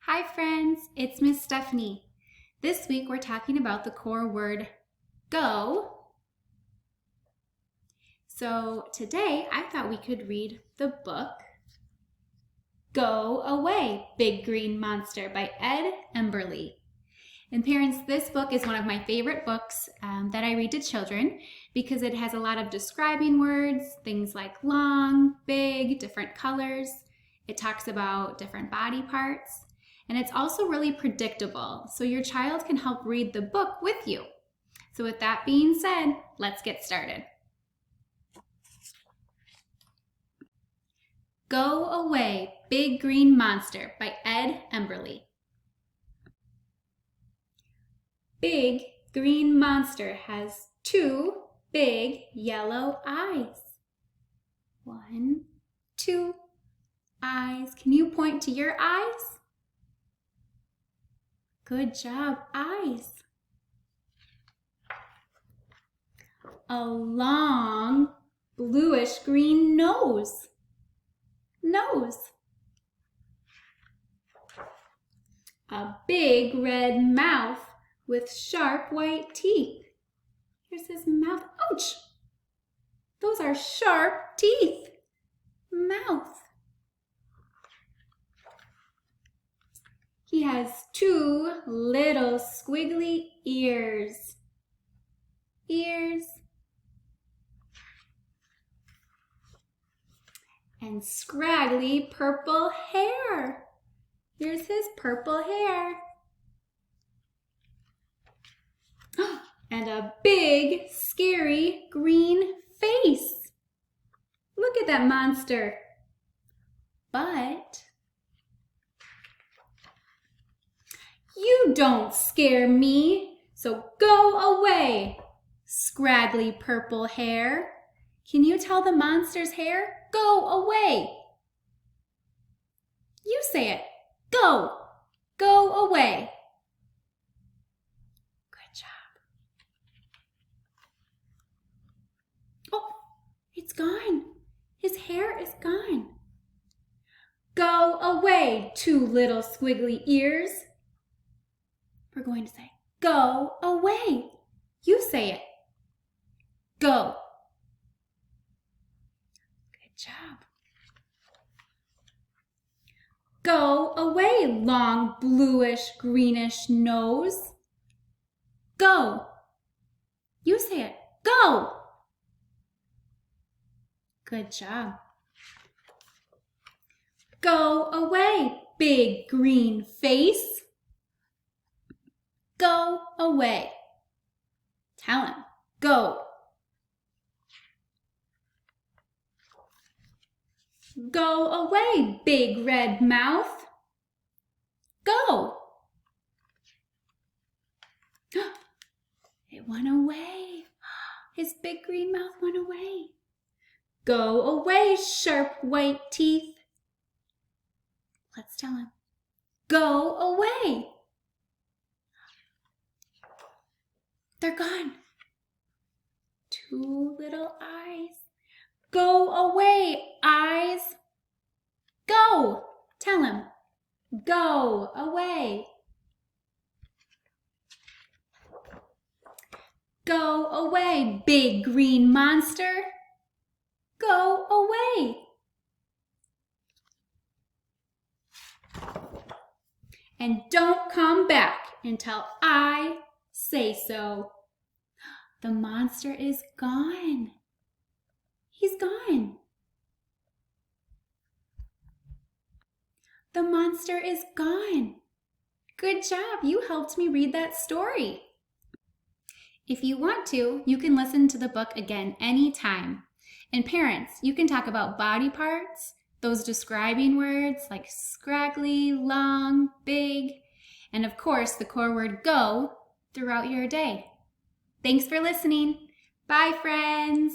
Hi friends, it's Miss Stephanie. This week we're talking about the core word go. So today I thought we could read the book Go Away, Big Green Monster by Ed Emberley. And parents, this book is one of my favorite books that I read to children because it has a lot of describing words, things like long, big, different colors. It talks about different body parts. And it's also really predictable, so your child can help read the book with you. So with that being said, let's get started. Go Away, Big Green Monster by Ed Emberley. Big Green Monster has 2 big yellow eyes. 1, 2 eyes. Can you point to your eyes? Good job, eyes. A long bluish green nose. Nose. A big red mouth with sharp white teeth. Here's his mouth. Ouch! Those are sharp teeth. Mouth. He has 2 little squiggly ears. Ears. And scraggly purple hair. Here's his purple hair. And a big, scary green face. Look at that monster. But you don't scare me, so go away, scraggly purple hair. Can you tell the monster's hair? Go away. You say it. Go. Go away. Good job. Oh, it's gone. His hair is gone. Go away, 2 little squiggly ears. We're going to say, go away. You say it. Go. Good job. Go away, long bluish greenish nose. Go. You say it. Go. Good job. Go away, big green face. Go away. Tell him, go. Go away, big red mouth. Go. It went away. His big green mouth went away. Go away, sharp white teeth. Let's tell him, go away. They're gone. 2 little eyes. Go away, eyes. Go. Tell him. Go away. Go away, big green monster. Go away. And don't come back until I say so. The monster is gone. He's gone. The monster is gone. Good job. You helped me read that story. If you want to, you can listen to the book again anytime. And parents, you can talk about body parts, those describing words like scraggly, long, big, and of course the core word go throughout your day. Thanks for listening. Bye, friends.